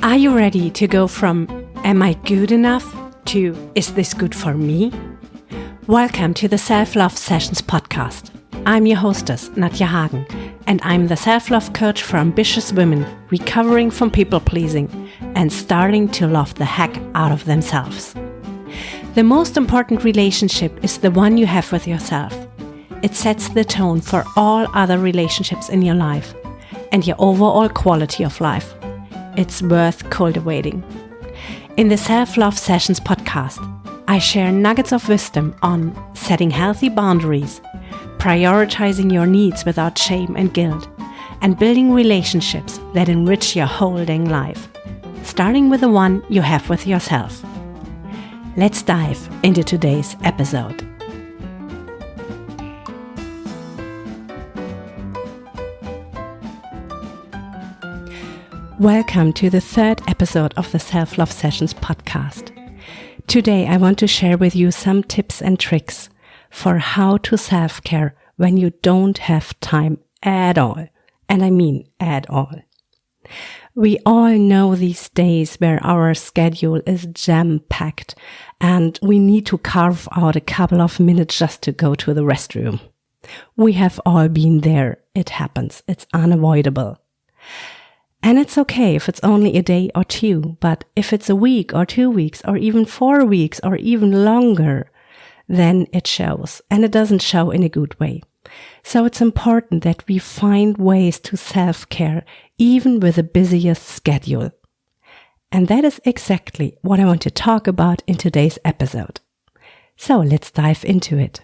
Are you ready to go from am I good enough to is this good for me? Welcome to the Self-Love Sessions podcast. I'm your hostess, Nadja Hagen, and I'm the self-love coach for ambitious women recovering from people-pleasing and starting to love the heck out of themselves. The most important relationship is the one you have with yourself. It sets the tone for all other relationships in your life and your overall quality of life. It's worth cultivating. In the Self-Love Sessions podcast, I share nuggets of wisdom on setting healthy boundaries, prioritizing your needs without shame and guilt, and building relationships that enrich your whole dang life, starting with the one you have with yourself. Let's dive into today's episode. Welcome to the third episode of the Self-Love Sessions podcast. Today I want to share with you some tips and tricks for how to self-care when you don't have time at all. And I mean at all. We all know these days where our schedule is jam-packed and we need to carve out a couple of minutes just to go to the restroom. We have all been there. It happens. It's unavoidable. And it's okay if it's only a day or two, but if it's a week or 2 weeks or even 4 weeks or even longer, then it shows, and it doesn't show in a good way. So it's important that we find ways to self-care even with the busiest schedule. And that is exactly what I want to talk about in today's episode. So let's dive into it.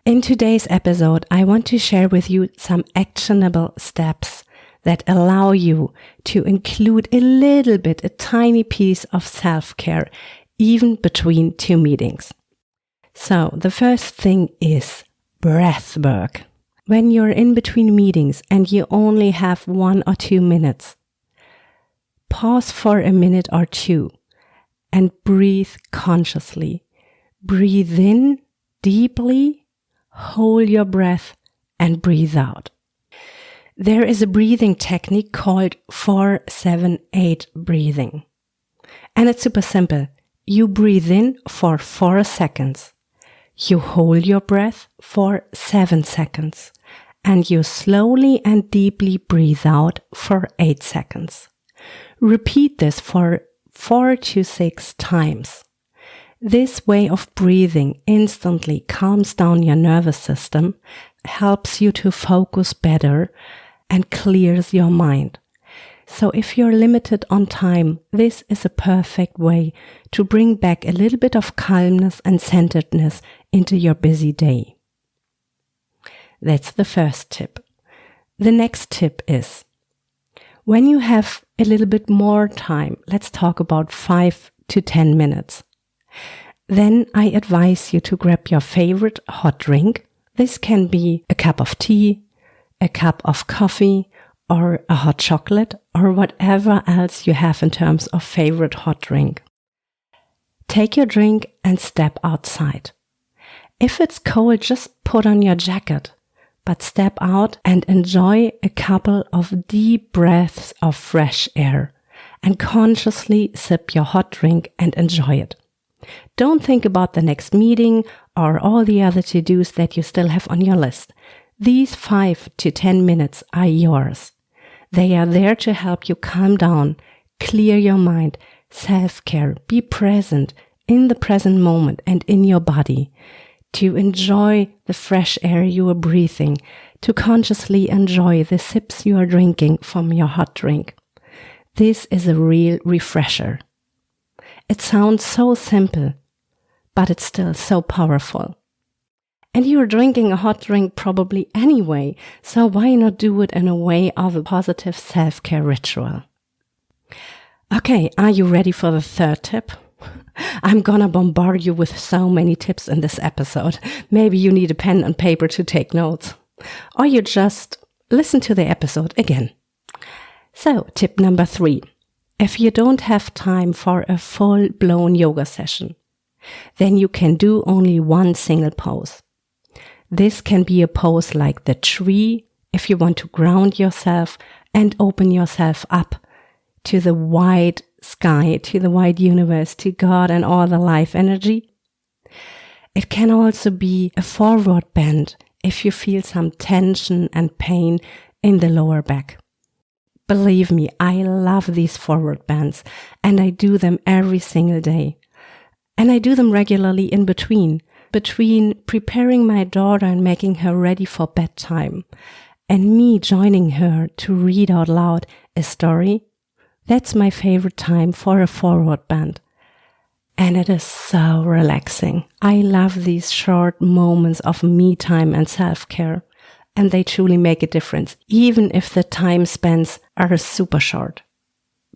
In today's episode, I want to share with you some actionable steps that allow you to include a tiny piece of self-care, even between two meetings. So the first thing is breath work. When you're in between meetings and you only have 1 or 2 minutes, pause for a minute or two and breathe consciously. Breathe in deeply, hold your breath, and breathe out. There is a breathing technique called 4-7-8 breathing. And it's super simple. You breathe in for 4 seconds. You hold your breath for 7 seconds. And you slowly and deeply breathe out for 8 seconds. Repeat this for 4 to 6 times. This way of breathing instantly calms down your nervous system, helps you to focus better, and clears your mind. So if you're limited on time, this is a perfect way to bring back a little bit of calmness and centeredness into your busy day. That's the first tip. The next tip is, when you have a little bit more time, let's talk about 5 to 10 minutes, then I advise you to grab your favorite hot drink. This can be a cup of tea, a cup of coffee, or a hot chocolate, or whatever else you have in terms of favorite hot drink. Take your drink and step outside. If it's cold, just put on your jacket, but step out and enjoy a couple of deep breaths of fresh air and consciously sip your hot drink and enjoy it. Don't think about the next meeting or all the other to-dos that you still have on your list. These 5 to 10 minutes are yours. They are there to help you calm down, clear your mind, self-care, be present in the present moment and in your body, to enjoy the fresh air you are breathing, to consciously enjoy the sips you are drinking from your hot drink. This is a real refresher. It sounds so simple, but it's still so powerful. And you're drinking a hot drink probably anyway, so why not do it in a way of a positive self-care ritual? Okay, are you ready for the third tip? I'm gonna bombard you with so many tips in this episode. Maybe you need a pen and paper to take notes. Or you just listen to the episode again. So, tip number 3. If you don't have time for a full-blown yoga session, then you can do only one single pose. This can be a pose like the tree if you want to ground yourself and open yourself up to the wide sky, to the wide universe, to God and all the life energy. It can also be a forward bend if you feel some tension and pain in the lower back. Believe me, I love these forward bends and I do them every single day. And I do them regularly in between preparing my daughter and making her ready for bedtime and me joining her to read out loud a story. That's my favorite time for a forward bend. And it is so relaxing. I love these short moments of me time and self-care. And they truly make a difference, even if the time spans are super short.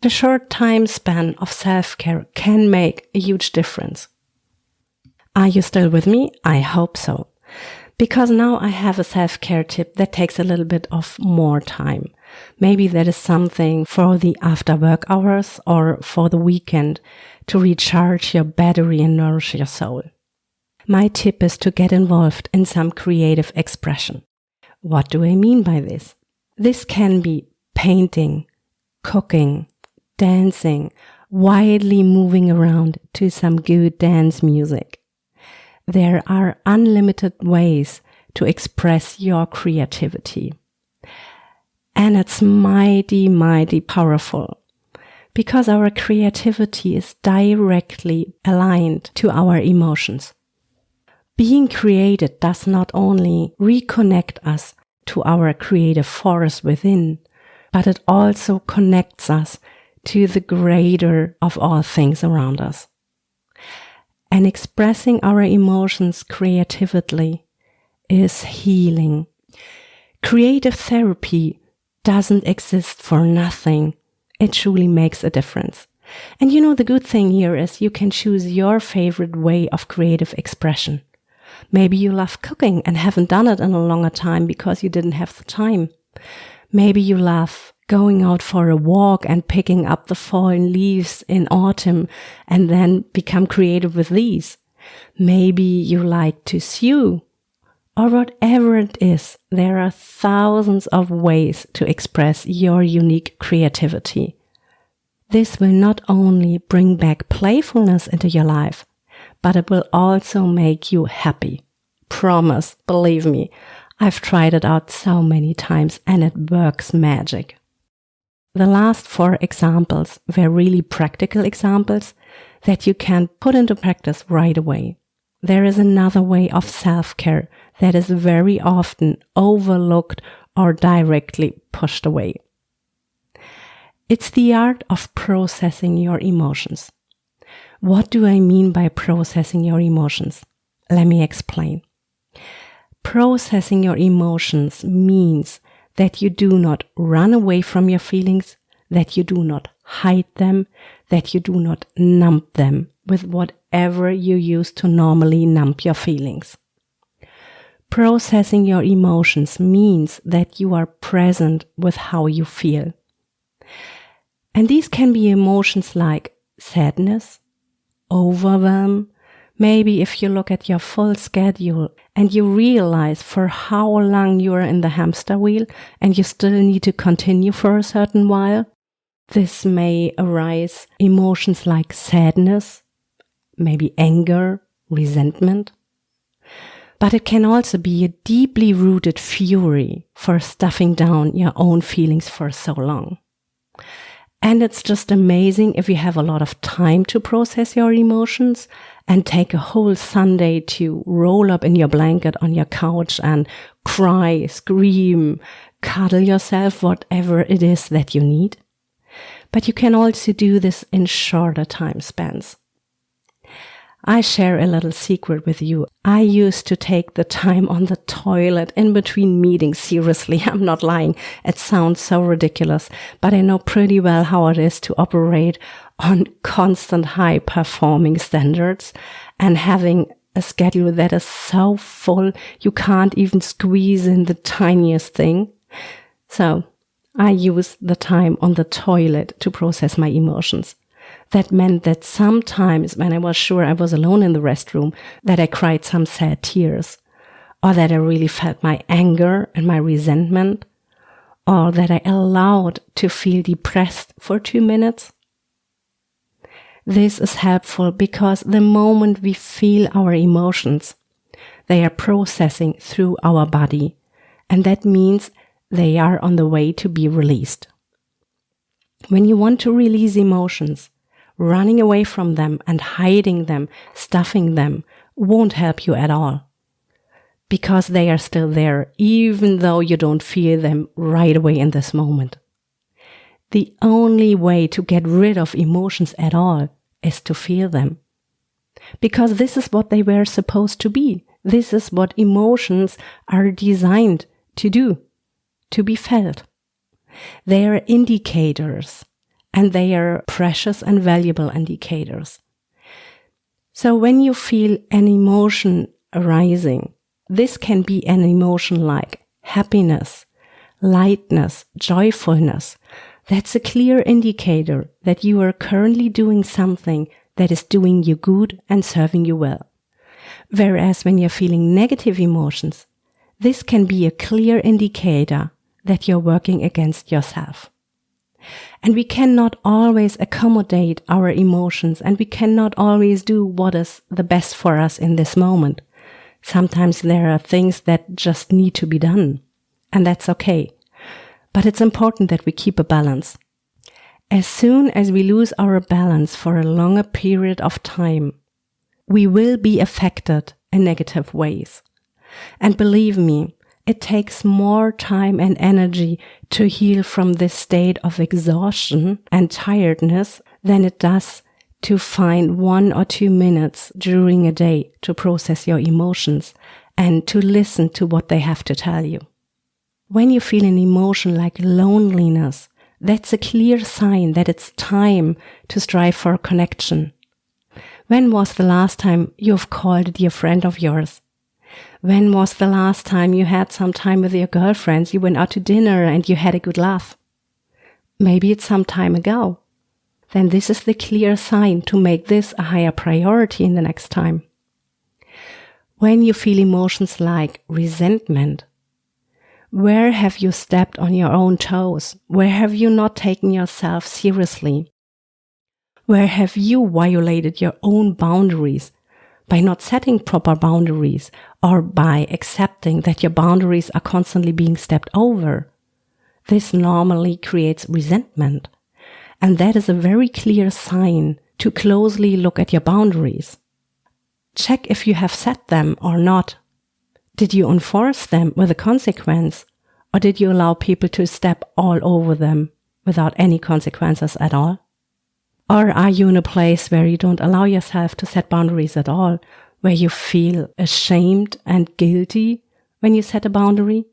The short time span of self-care can make a huge difference. Are you still with me? I hope so. Because now I have a self-care tip that takes a little bit of more time. Maybe that is something for the after work hours or for the weekend to recharge your battery and nourish your soul. My tip is to get involved in some creative expression. What do I mean by this? This can be painting, cooking, dancing, wildly moving around to some good dance music. There are unlimited ways to express your creativity. And it's mighty, mighty powerful because our creativity is directly aligned to our emotions. Being created does not only reconnect us to our creative force within, but it also connects us to the greater of all things around us. And expressing our emotions creatively is healing. Creative therapy doesn't exist for nothing. It truly makes a difference. And you know, the good thing here is you can choose your favorite way of creative expression. Maybe you love cooking and haven't done it in a longer time because you didn't have the time. Maybe you love going out for a walk and picking up the fallen leaves in autumn and then become creative with these. Maybe you like to sew. Or whatever it is, there are thousands of ways to express your unique creativity. This will not only bring back playfulness into your life, but it will also make you happy. Promise, believe me, I've tried it out so many times and it works magic. The last 4 examples were really practical examples that you can put into practice right away. There is another way of self-care that is very often overlooked or directly pushed away. It's the art of processing your emotions. What do I mean by processing your emotions? Let me explain. Processing your emotions means that you do not run away from your feelings, that you do not hide them, that you do not numb them with whatever you use to normally numb your feelings. Processing your emotions means that you are present with how you feel. And these can be emotions like sadness, overwhelm. Maybe if you look at your full schedule and you realize for how long you are in the hamster wheel and you still need to continue for a certain while, this may arise emotions like sadness, maybe anger, resentment. But it can also be a deeply rooted fury for stuffing down your own feelings for so long. And it's just amazing if you have a lot of time to process your emotions and take a whole Sunday to roll up in your blanket on your couch and cry, scream, cuddle yourself, whatever it is that you need. But you can also do this in shorter time spans. I share a little secret with you. I used to take the time on the toilet in between meetings. Seriously, I'm not lying. It sounds so ridiculous, but I know pretty well how it is to operate on constant high performing standards and having a schedule that is so full you can't even squeeze in the tiniest thing. So I use the time on the toilet to process my emotions. That meant that sometimes when I was sure I was alone in the restroom, that I cried some sad tears, or that I really felt my anger and my resentment, or that I allowed to feel depressed for 2 minutes. This is helpful because the moment we feel our emotions, they are processing through our body, and that means they are on the way to be released. When you want to release emotions, running away from them and hiding them, stuffing them, won't help you at all. Because they are still there, even though you don't feel them right away in this moment. The only way to get rid of emotions at all is to feel them. Because this is what they were supposed to be. This is what emotions are designed to do, to be felt. They are indicators, and they are precious and valuable indicators. So when you feel an emotion arising, this can be an emotion like happiness, lightness, joyfulness. That's a clear indicator that you are currently doing something that is doing you good and serving you well. Whereas when you're feeling negative emotions, this can be a clear indicator that you're working against yourself. And we cannot always accommodate our emotions, and we cannot always do what is the best for us in this moment. Sometimes there are things that just need to be done, and that's okay. But it's important that we keep a balance. As soon as we lose our balance for a longer period of time, we will be affected in negative ways. And believe me, it takes more time and energy to heal from this state of exhaustion and tiredness than it does to find 1 or 2 minutes during a day to process your emotions and to listen to what they have to tell you. When you feel an emotion like loneliness, that's a clear sign that it's time to strive for a connection. When was the last time you've called a dear friend of yours? When was the last time you had some time with your girlfriends, you went out to dinner and you had a good laugh? Maybe it's some time ago. Then this is the clear sign to make this a higher priority in the next time. When you feel emotions like resentment, where have you stepped on your own toes? Where have you not taken yourself seriously? Where have you violated your own boundaries by not setting proper boundaries or by accepting that your boundaries are constantly being stepped over? This normally creates resentment. And that is a very clear sign to closely look at your boundaries. Check if you have set them or not. Did you enforce them with a consequence, or did you allow people to step all over them without any consequences at all? Or are you in a place where you don't allow yourself to set boundaries at all, where you feel ashamed and guilty when you set a boundary?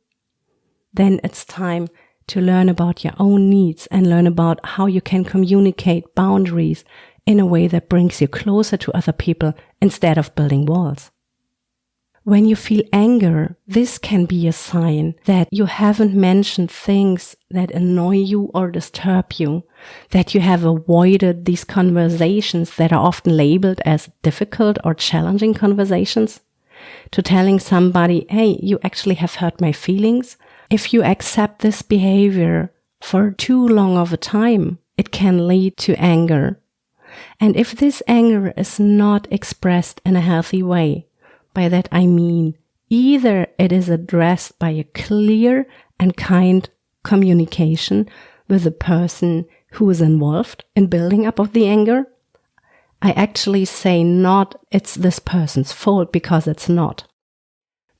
Then it's time to learn about your own needs and learn about how you can communicate boundaries in a way that brings you closer to other people instead of building walls. When you feel anger, this can be a sign that you haven't mentioned things that annoy you or disturb you, that you have avoided these conversations that are often labeled as difficult or challenging conversations, to telling somebody, hey, you actually have hurt my feelings. If you accept this behavior for too long of a time, it can lead to anger. And if this anger is not expressed in a healthy way, by that I mean either it is addressed by a clear and kind communication with the person who is involved in building up of the anger. I actually say not it's this person's fault, because it's not.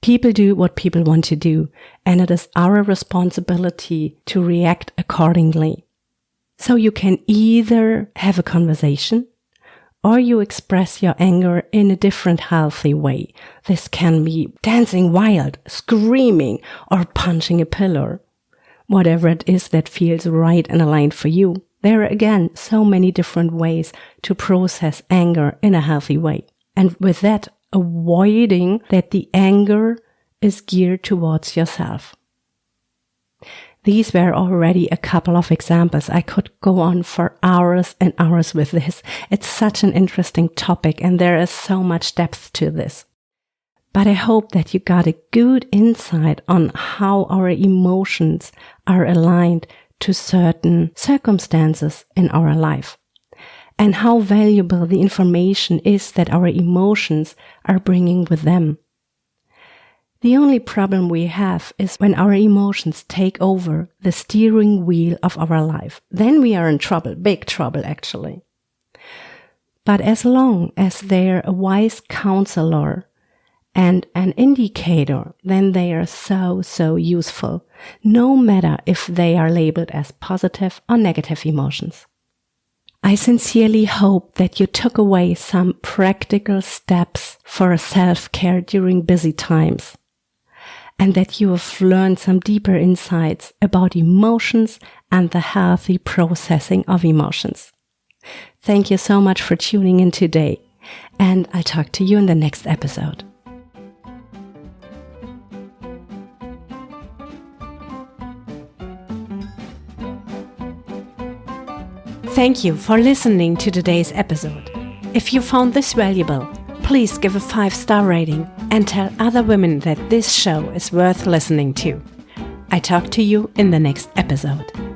People do what people want to do, and it is our responsibility to react accordingly. So you can either have a conversation or you express your anger in a different healthy way. This can be dancing wild, screaming, or punching a pillar. Whatever it is that feels right and aligned for you. There are again so many different ways to process anger in a healthy way. And with that, avoiding that the anger is geared towards yourself. These were already a couple of examples. I could go on for hours and hours with this. It's such an interesting topic and there is so much depth to this. But I hope that you got a good insight on how our emotions are aligned to certain circumstances in our life, and how valuable the information is that our emotions are bringing with them. The only problem we have is when our emotions take over the steering wheel of our life. Then we are in trouble, big trouble actually. But as long as they're a wise counselor and an indicator, then they are so useful, no matter if they are labeled as positive or negative emotions. I sincerely hope that you took away some practical steps for self-care during busy times, and that you have learned some deeper insights about emotions and the healthy processing of emotions. Thank you so much for tuning in today, and I'll talk to you in the next episode. Thank you for listening to today's episode. If you found this valuable, please give a 5-star rating and tell other women that this show is worth listening to. I talk to you in the next episode.